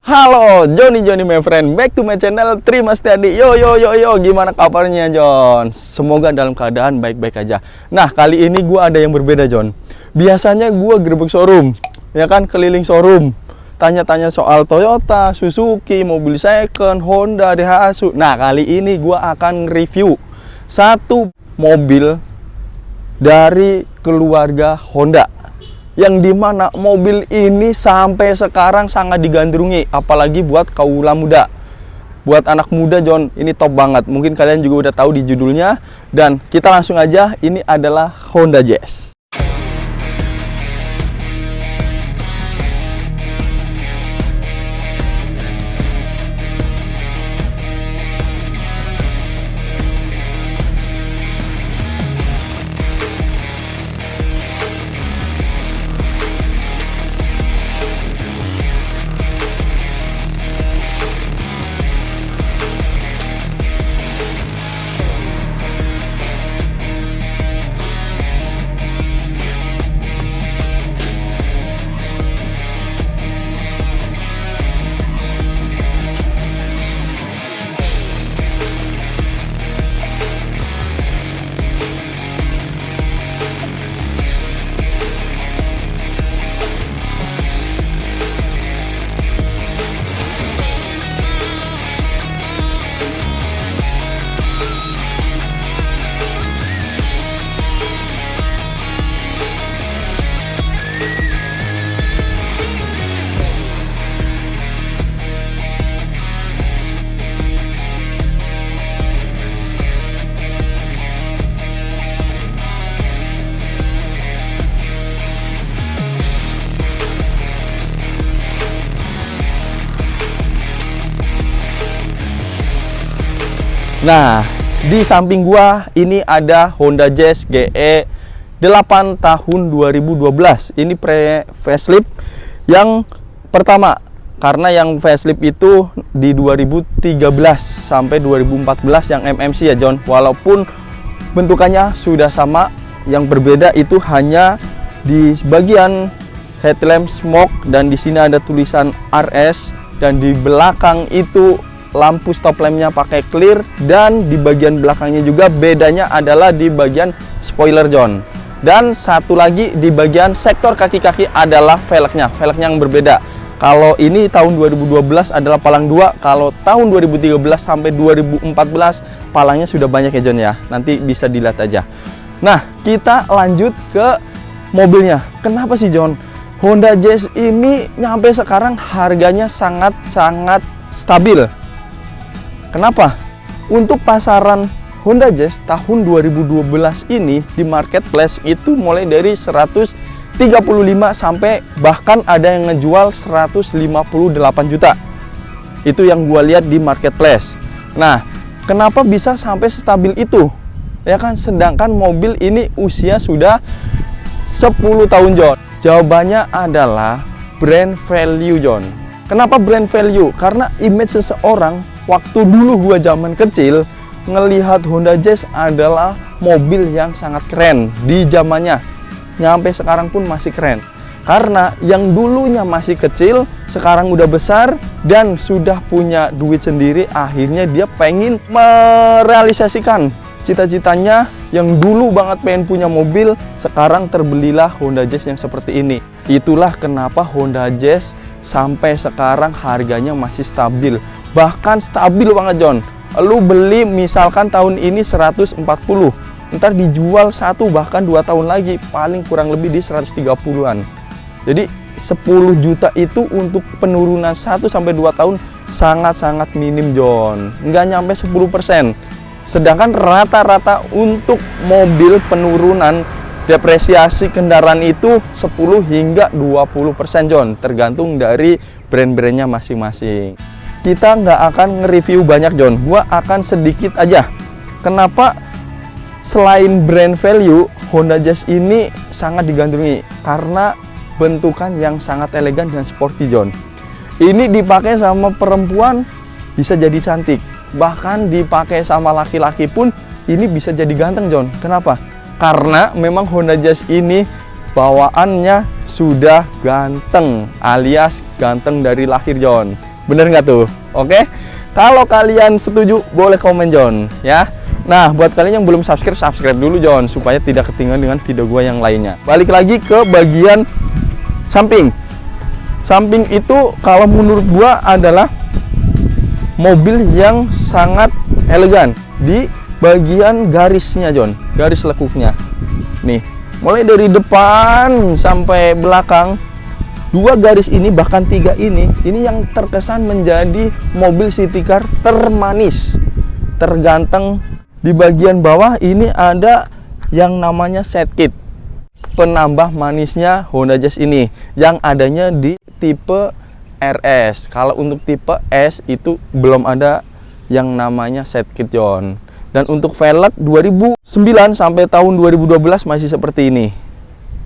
Halo, Johnny my friend, back to my channel Trimas Tiadi. Yo, gimana kabarnya John? Semoga dalam keadaan baik-baik aja. Nah, kali ini gue ada yang berbeda John. Biasanya gue gerbek showroom, ya kan, keliling showroom, tanya-tanya soal Toyota, Suzuki, mobil second, Honda, Daihatsu. Nah, kali ini gue akan review satu mobil dari keluarga Honda, yang dimana mobil ini sampai sekarang sangat digandrungi, apalagi buat kaula muda, buat anak muda John. Ini top banget, mungkin kalian juga udah tahu di judulnya. Dan kita langsung aja, ini adalah Honda Jazz. Nah, di samping gua ini ada Honda Jazz GE 8 tahun 2012. Ini facelift yang pertama, karena yang facelift itu di 2013 sampai 2014 yang MMC ya John. Walaupun bentukannya sudah sama, yang berbeda itu hanya di bagian headlamp smoke, dan di sini ada tulisan RS, dan di belakang itu lampu stop lampnya pakai clear, dan di bagian belakangnya juga bedanya adalah di bagian spoiler John. Dan satu lagi di bagian sektor kaki-kaki adalah velgnya yang berbeda. Kalau ini tahun 2012 adalah palang 2, kalau tahun 2013 sampai 2014 palangnya sudah banyak ya John ya. Nanti bisa dilihat aja. Nah, kita lanjut ke mobilnya. Kenapa sih John Honda Jazz ini nyampe sekarang harganya sangat stabil? Kenapa? Untuk pasaran Honda Jazz tahun 2012 ini di marketplace itu mulai dari 135 sampai bahkan ada yang ngejual 158 juta. Itu yang gua lihat di marketplace. Nah, kenapa bisa sampai stabil itu? Ya kan, sedangkan mobil ini usia sudah 10 tahun John. Jawabannya adalah brand value John. Kenapa brand value? Karena image seseorang waktu dulu gua zaman kecil ngelihat Honda Jazz adalah mobil yang sangat keren di zamannya. Nyampe sekarang pun masih keren. Karena yang dulunya masih kecil, sekarang udah besar dan sudah punya duit sendiri, akhirnya dia pengen merealisasikan cita-citanya yang dulu banget pengen punya mobil, sekarang terbelilah Honda Jazz yang seperti ini. Itulah kenapa Honda Jazz sampai sekarang harganya masih stabil. Bahkan stabil banget John. Lu beli misalkan tahun ini 140, ntar dijual 1 bahkan 2 tahun lagi paling kurang lebih di 130-an. Jadi 10 juta itu untuk penurunan 1 sampai 2 tahun sangat-sangat minim John. Nggak nyampe 10%. Sedangkan rata-rata untuk mobil penurunan depresiasi kendaraan itu 10 hingga 20% John, tergantung dari brand-brandnya masing-masing. Kita nggak akan nge-review banyak John, gua akan sedikit aja. Kenapa selain brand value, Honda Jazz ini sangat digandrungi? Karena bentukan yang sangat elegan dan sporty John. Ini dipakai sama perempuan bisa jadi cantik, bahkan dipakai sama laki-laki pun ini bisa jadi ganteng John. Kenapa? Karena memang Honda Jazz ini bawaannya sudah ganteng, alias ganteng dari lahir John. Bener nggak tuh? Oke. Kalau kalian setuju, boleh komen John ya. Nah, buat kalian yang belum subscribe, subscribe dulu John supaya tidak ketinggalan dengan video gua yang lainnya. Balik lagi ke bagian samping. Samping itu kalau menurut gua adalah mobil yang sangat elegan di bagian garisnya John, garis lekuknya. Nih, mulai dari depan sampai belakang, dua garis ini bahkan tiga ini yang terkesan menjadi mobil city car termanis, terganteng. Di bagian bawah ini ada yang namanya set kit, penambah manisnya Honda Jazz ini yang adanya di tipe RS. Kalau untuk tipe S itu belum ada yang namanya set kit John. Dan untuk velg 2009 sampai tahun 2012 masih seperti ini.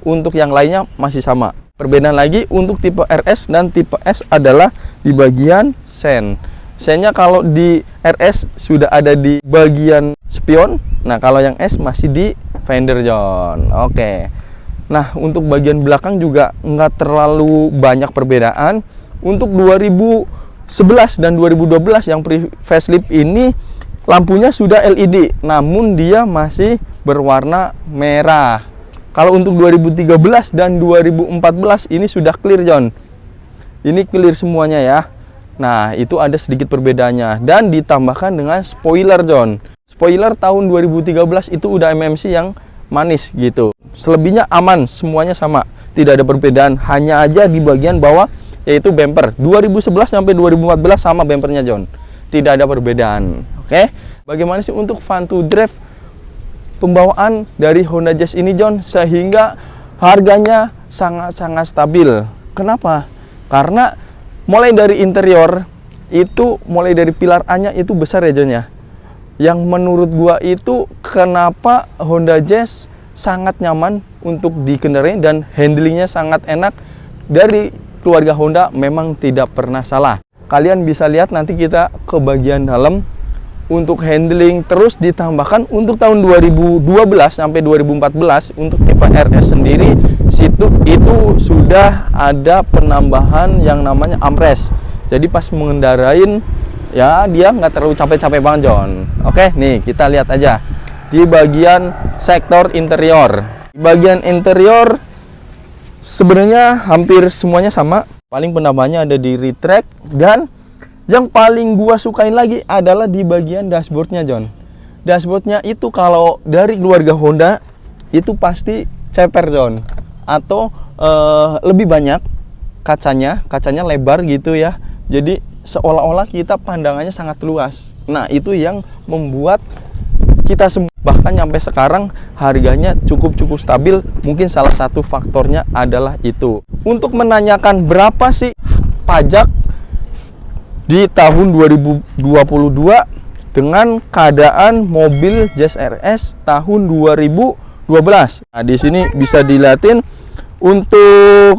Untuk yang lainnya masih sama. Perbedaan lagi untuk tipe RS dan tipe S adalah di bagian sen. Sennya kalau di RS sudah ada di bagian spion. Nah, kalau yang S masih di fender John. Oke. Nah, untuk bagian belakang juga nggak terlalu banyak perbedaan. Untuk 2011 dan 2012 yang facelift ini lampunya sudah LED, namun dia masih berwarna merah. Kalau untuk 2013 dan 2014 ini sudah clear John. Ini clear semuanya ya. Nah, itu ada sedikit perbedaannya dan ditambahkan dengan spoiler John. Spoiler tahun 2013 itu udah MMC yang manis gitu. Selebihnya aman, semuanya sama. Tidak ada perbedaan, hanya aja di bagian bawah yaitu bumper. 2011 sampai 2014 sama bumpernya John. Tidak ada perbedaan. Oke. Bagaimana sih untuk fun to drive pembawaan dari Honda Jazz ini John sehingga harganya sangat-sangat stabil? Kenapa? Karena mulai dari interior itu, mulai dari pilar A-nya itu besar ya John ya. Yang menurut gua itu kenapa Honda Jazz sangat nyaman untuk dikendarai dan handlingnya sangat enak. Dari keluarga Honda memang tidak pernah salah. Kalian bisa lihat nanti kita ke bagian dalam untuk handling, terus ditambahkan untuk tahun 2012 sampai 2014 untuk tipe RS sendiri itu sudah ada penambahan yang namanya armrest. Jadi pas mengendarain ya dia nggak terlalu capek-capek banget John. Oke, nih kita lihat aja di bagian sektor interior. Di bagian interior sebenarnya hampir semuanya sama. Paling penambahannya ada di retract, dan yang paling gua sukain lagi adalah di bagian dashboardnya John. Dashboardnya itu kalau dari keluarga Honda itu pasti ceper John, atau lebih banyak kacanya lebar gitu ya. Jadi seolah-olah kita pandangannya sangat luas. Nah, itu yang membuat kita semua bahkan sampai sekarang harganya cukup stabil. Mungkin salah satu faktornya adalah itu. Untuk menanyakan berapa sih pajak di tahun 2022 dengan keadaan mobil Jazz RS tahun 2012. Nah, di sini bisa dilihatin untuk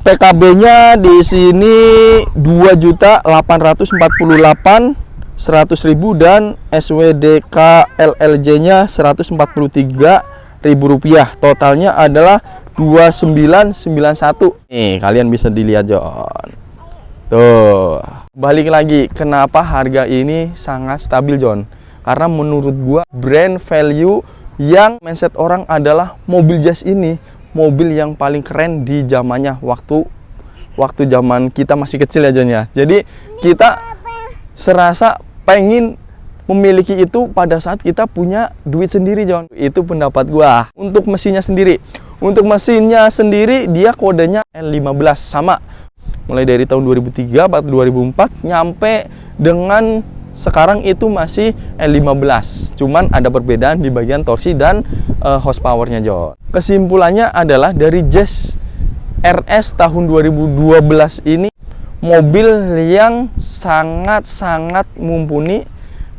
PKB-nya di sini 2.848.100.000 dan SWDK LLJ-nya Rp143.000. Totalnya adalah 2991. Nih, kalian bisa dilihat John. Tuh. Balik lagi, kenapa harga ini sangat stabil John? Karena menurut gua brand value yang mindset orang adalah mobil Jazz ini mobil yang paling keren di zamannya, waktu zaman kita masih kecil ya John ya. Jadi kita serasa pengen memiliki itu pada saat kita punya duit sendiri John. Itu pendapat gua. Untuk mesinnya sendiri, dia kodenya L15 sama. Mulai dari tahun 2003 atau 2004 nyampe dengan sekarang itu masih L15. Cuman ada perbedaan di bagian torsi dan horsepower-nya John. Kesimpulannya adalah dari Jazz RS tahun 2012 ini mobil yang sangat mumpuni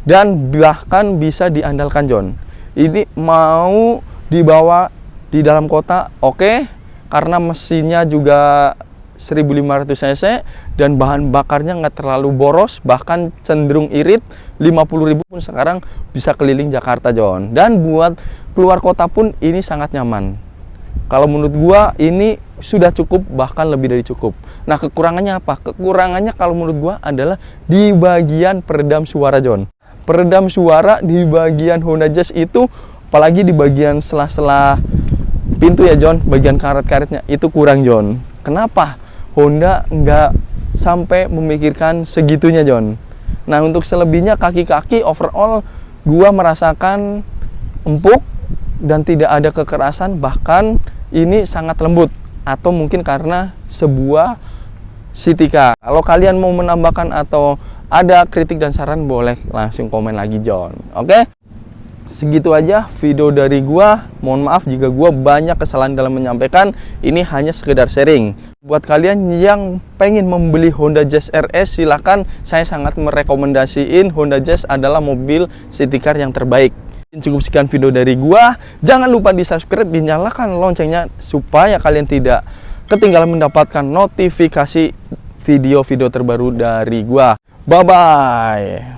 dan bahkan bisa diandalkan John. Ini mau dibawa di dalam kota oke, karena mesinnya juga 1500 cc dan bahan bakarnya nggak terlalu boros, bahkan cenderung irit. 50.000 pun sekarang bisa keliling Jakarta John. Dan buat keluar kota pun ini sangat nyaman. Kalau menurut gua ini sudah cukup, bahkan lebih dari cukup. Nah, kekurangannya apa? Kekurangannya kalau menurut gua adalah di bagian peredam suara, John. Peredam suara di bagian Honda Jazz itu, apalagi di bagian sela-sela pintu ya, John, bagian karet-karetnya itu kurang, John. Kenapa? Honda nggak sampai memikirkan segitunya, John. Nah, untuk selebihnya kaki-kaki overall gua merasakan empuk dan tidak ada kekerasan, bahkan ini sangat lembut, atau mungkin karena sebuah Citica. Kalau kalian mau menambahkan atau ada kritik dan saran, boleh langsung komen lagi, John. Oke? Segitu aja video dari gua. Mohon maaf jika gua banyak kesalahan dalam menyampaikan. Ini hanya sekedar sharing. Buat kalian yang pengen membeli Honda Jazz RS, silahkan. Saya sangat merekomendasiin Honda Jazz adalah mobil city car yang terbaik. Cukup sekian video dari gua. Jangan lupa di subscribe, dinyalakan loncengnya supaya kalian tidak ketinggalan mendapatkan notifikasi video-video terbaru dari gua. Bye bye.